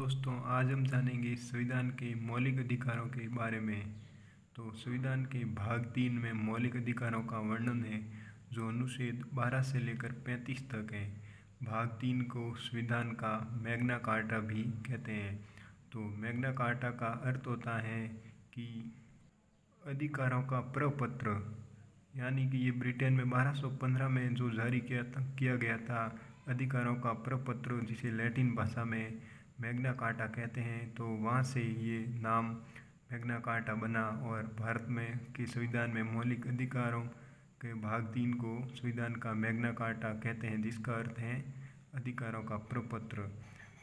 दोस्तों, आज हम जानेंगे संविधान के मौलिक अधिकारों के बारे में। तो संविधान के भाग 3 में मौलिक अधिकारों का वर्णन है, जो अनुच्छेद 12 से लेकर 35 तक है। भाग 3 को संविधान का मैग्ना कार्टा भी कहते हैं। तो मैग्ना कार्टा का अर्थ होता है कि अधिकारों का प्रपत्र, यानी कि ये ब्रिटेन में 1215 में जो जारी किया गया था अधिकारों का प्रपत्र, जिसे लैटिन भाषा में मैग्ना कार्टा कहते हैं। तो वहाँ से ये नाम मैग्ना कार्टा बना और भारत में के संविधान में मौलिक अधिकारों के भाग 3 को संविधान का मैग्ना कार्टा कहते हैं, जिसका अर्थ है अधिकारों का प्रपत्र।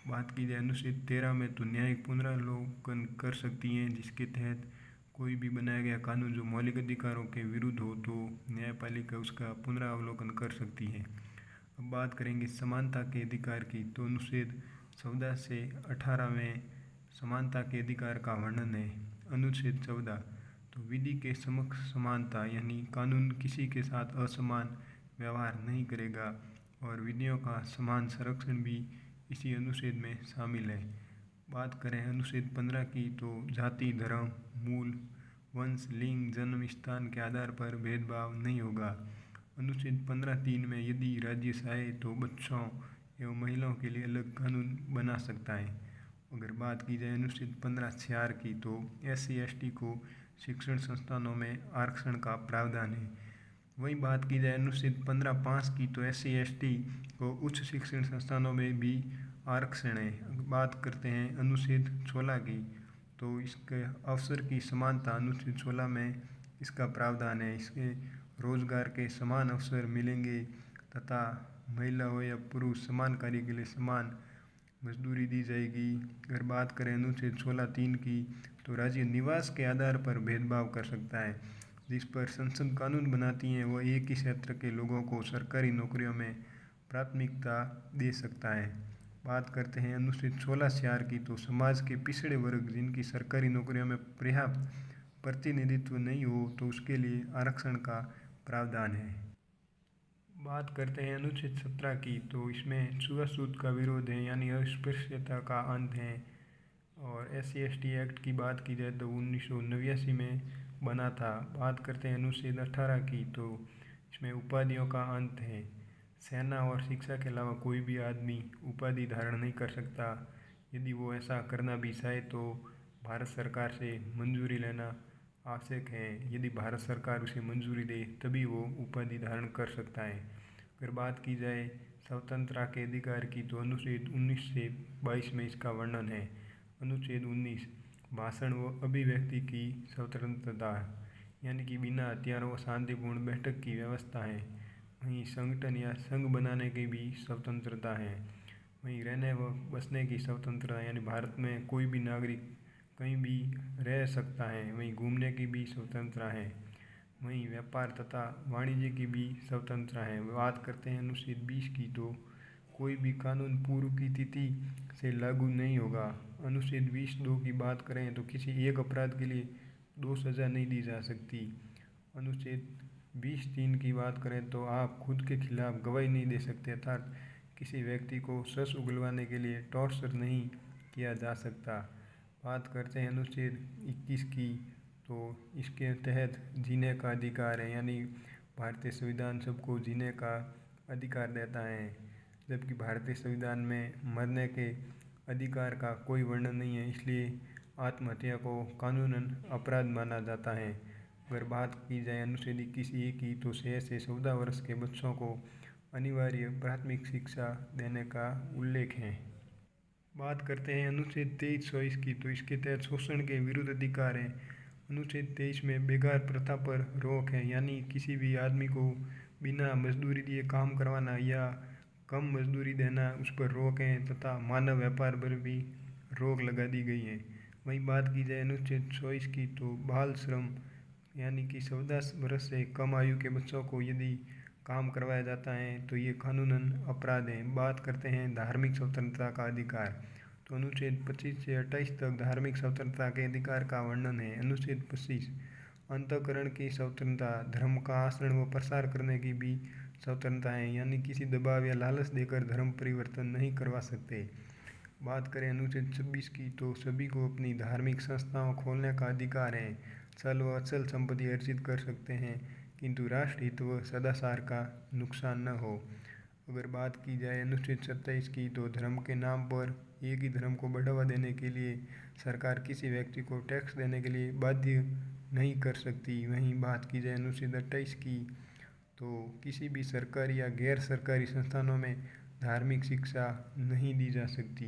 बात की जाए अनुच्छेद 13 में, तो न्यायिक पुनरावलोकन कर सकती हैं, जिसके तहत कोई भी बनाया गया कानून जो मौलिक अधिकारों के विरुद्ध हो तो न्यायपालिका उसका पुनरावलोकन कर सकती है। अब बात करेंगे समानता के अधिकार की। तो अनुच्छेद 14 से 18 में समानता के अधिकार का वर्णन है। अनुच्छेद 14, तो विधि के समक्ष समानता, यानी कानून किसी के साथ असमान व्यवहार नहीं करेगा और विधियों का समान संरक्षण भी इसी अनुच्छेद में शामिल है। बात करें अनुच्छेद 15 की, तो जाति, धर्म, मूल, वंश, लिंग, जन्म स्थान के आधार पर भेदभाव नहीं होगा। अनुच्छेद 15(3) में यदि राज्य चाहे तो बच्चों एवं महिलाओं के लिए अलग कानून बना सकता है। अगर बात की जाए अनुच्छेद 15(4) की, तो SC/ST को शिक्षण संस्थानों में आरक्षण का प्रावधान है। वहीं बात की जाए अनुच्छेद 15(5) की, तो SC/ST को उच्च शिक्षण संस्थानों में भी आरक्षण है। बात करते हैं अनुच्छेद 16 की, तो इसके अवसर की समानता, अनुच्छेद 16 में इसका प्रावधान है। इसके रोजगार के समान अवसर मिलेंगे तथा महिला हो या पुरुष समान कार्य के लिए समान मजदूरी दी जाएगी। अगर बात करें अनुच्छेद 16(3) की, तो राज्य निवास के आधार पर भेदभाव कर सकता है। जिस पर संसद कानून बनाती हैं वह एक ही क्षेत्र के लोगों को सरकारी नौकरियों में प्राथमिकता दे सकता है। बात करते हैं अनुच्छेद 16(4) की, तो समाज के पिछड़े वर्ग जिनकी सरकारी नौकरियों में पर्याप्त प्रतिनिधित्व नहीं हो तो उसके लिए आरक्षण का प्रावधान है। बात करते हैं अनुच्छेद 17 की, तो इसमें छुआछूत का विरोध है, यानी अस्पृश्यता का अंत है। और SC/ST एक्ट की बात की जाए तो 1989 में बना था। बात करते हैं अनुच्छेद 18 की, तो इसमें उपाधियों का अंत है। सेना और शिक्षा के अलावा कोई भी आदमी उपाधि धारण नहीं कर सकता। यदि वो ऐसा करना भी चाहे तो भारत सरकार से मंजूरी लेना आवश्यक है। यदि भारत सरकार उसे मंजूरी दे तभी वो उपाधि धारण कर सकता है। अगर बात की जाए स्वतंत्रता के अधिकार की, तो अनुच्छेद 19 से 22 में इसका वर्णन है। अनुच्छेद 19, भाषण व अभिव्यक्ति की स्वतंत्रता, यानी कि बिना हथियारों व शांतिपूर्ण बैठक की व्यवस्था है। वहीं संगठन या संघ बनाने की भी स्वतंत्रता है। वहीं रहने व बसने की स्वतंत्रता, यानी भारत में कोई भी नागरिक कहीं भी रह सकता है। वहीं घूमने की भी स्वतंत्रता है। वहीं व्यापार तथा वाणिज्य की भी स्वतंत्रता है। बात करते हैं अनुच्छेद 20 की, तो कोई भी कानून पूर्व की तिथि से लागू नहीं होगा। अनुच्छेद 20(2) की बात करें तो किसी एक अपराध के लिए 2 सज़ा नहीं दी जा सकती। अनुच्छेद 20(3) की बात करें तो आप खुद के खिलाफ गवाही नहीं दे सकते, अर्थात किसी व्यक्ति को सच उगलवाने के लिए टॉर्चर नहीं किया जा सकता। बात करते हैं अनुच्छेद 21 की, तो इसके तहत जीने का अधिकार है, यानी भारतीय संविधान सबको जीने का अधिकार देता है। जबकि भारतीय संविधान में मरने के अधिकार का कोई वर्णन नहीं है, इसलिए आत्महत्या को कानूनन अपराध माना जाता है। अगर बात की जाए अनुच्छेद 21(a) की, तो 6 से 14 वर्ष के बच्चों को अनिवार्य प्राथमिक शिक्षा देने का उल्लेख है। बात करते हैं अनुच्छेद 23(24) की, तो इसके तहत शोषण के विरुद्ध अधिकार है। अनुच्छेद 23 में बेगार प्रथा पर रोक है, यानी किसी भी आदमी को बिना मजदूरी दिए काम करवाना या कम मजदूरी देना, उस पर रोक है तथा मानव व्यापार पर भी रोक लगा दी गई है। वहीं बात की जाए अनुच्छेद 24 की, तो बाल श्रम, यानी कि 14 वर्ष से कम आयु के बच्चों को यदि काम करवाया जाता है तो ये कानूनन अपराध है। बात करते हैं धार्मिक स्वतंत्रता का अधिकार, तो अनुच्छेद 25 से 28 तक धार्मिक स्वतंत्रता के अधिकार का वर्णन है। अनुच्छेद 25, अंतःकरण की स्वतंत्रता, धर्म का आचरण व प्रसार करने की भी स्वतंत्रता है, यानी किसी दबाव या लालच देकर धर्म परिवर्तन नहीं करवा सकते। बात करें अनुच्छेद 26 की तो सभी को अपनी धार्मिक संस्थाओं खोलने का अधिकार है। चल व अचल संपत्ति अर्जित कर सकते हैं, किंतु राष्ट्र हित व सदाचार का नुकसान न हो। अगर बात की जाए अनुच्छेद 27 की तो धर्म के नाम पर एक ही धर्म को बढ़ावा देने के लिए सरकार किसी व्यक्ति को टैक्स देने के लिए बाध्य नहीं कर सकती। वहीं बात की जाए अनुच्छेद 28 की तो किसी भी सरकारी या गैर सरकारी संस्थानों में धार्मिक शिक्षा नहीं दी जा सकती।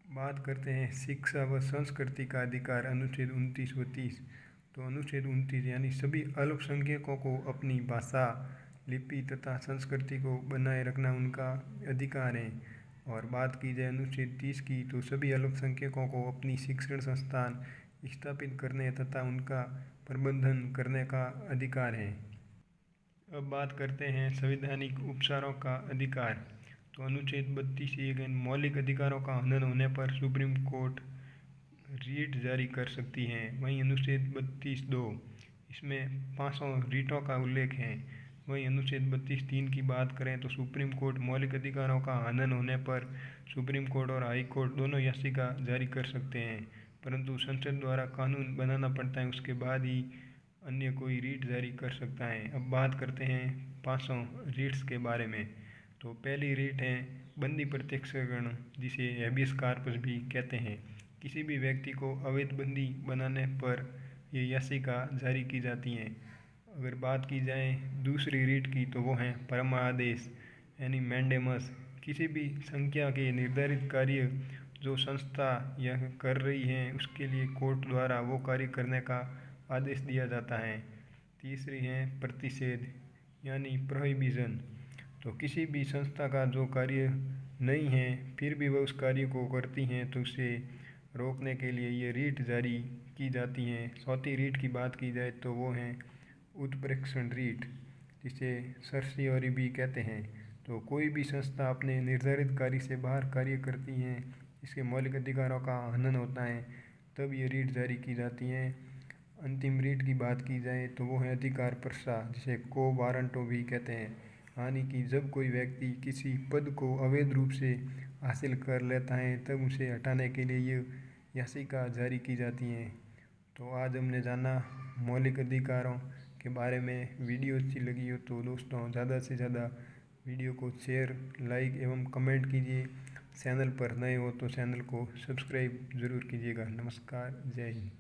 बात करते हैं शिक्षा व संस्कृति का अधिकार अनुच्छेद 29 व 30। तो अनुच्छेद 29 यानी सभी अल्पसंख्यकों को अपनी भाषा, लिपि तथा संस्कृति को बनाए रखना उनका अधिकार है। और बात की जाए अनुच्छेद 30 की तो सभी अल्पसंख्यकों को अपनी शिक्षण संस्थान स्थापित करने तथा उनका प्रबंधन करने का अधिकार है। अब बात करते हैं संवैधानिक उपचारों का अधिकार। तो अनुच्छेद 32(1) मौलिक अधिकारों का हनन होने पर सुप्रीम कोर्ट रीट जारी कर सकती है। वहीं अनुच्छेद 32(2) इसमें 500 रीटों का उल्लेख है। वहीं अनुच्छेद 32(3) की बात करें तो सुप्रीम कोर्ट मौलिक अधिकारों का हनन होने पर सुप्रीम कोर्ट और हाई कोर्ट दोनों याचिका जारी कर सकते हैं, परंतु संसद द्वारा कानून बनाना पड़ता है, उसके बाद ही अन्य कोई रीट जारी कर सकता है। अब बात करते हैं 500 रीट्स के बारे में। तो पहली रीट है बंदी प्रत्यक्षीकरण, जिसे हैबियस कॉर्पस भी कहते हैं। किसी भी व्यक्ति को अवैध बंदी बनाने पर ये याचिका जारी की जाती हैं। अगर बात की जाए दूसरी रीट की तो वो है परमादेश यानी मैंडेमस। किसी भी संख्या के निर्धारित कार्य जो संस्था यह कर रही है उसके लिए कोर्ट द्वारा वो कार्य करने का आदेश दिया जाता है। तीसरी है प्रतिषेध यानी प्रोहिबिशन। तो किसी भी संस्था का जो कार्य नहीं है फिर भी वह उस कार्य को करती हैं तो उसे रोकने के लिए ये रीट जारी की जाती हैं। चौथी रीट की बात की जाए तो वो है उत्प्रेक्षण रीट, जिसे सर्सियोरी भी कहते हैं। तो कोई भी संस्था अपने निर्धारित कार्य से बाहर कार्य करती हैं, इसके मौलिक अधिकारों का हनन होता है, तब ये रीट जारी की जाती हैं। अंतिम रीट की बात की जाए तो वो है अधिकार प्रसा, जिसे को वारंटो भी कहते हैं। यानी कि जब कोई व्यक्ति किसी पद को अवैध रूप से हासिल कर लेता है तब उसे हटाने के लिए ये याचिका जारी की जाती हैं। तो आज हमने जाना मौलिक अधिकारों के बारे में। वीडियो अच्छी लगी हो तो दोस्तों ज़्यादा से ज़्यादा वीडियो को शेयर, लाइक एवं कमेंट कीजिए। चैनल पर नए हो तो चैनल को सब्सक्राइब ज़रूर कीजिएगा। नमस्कार, जय हिंद।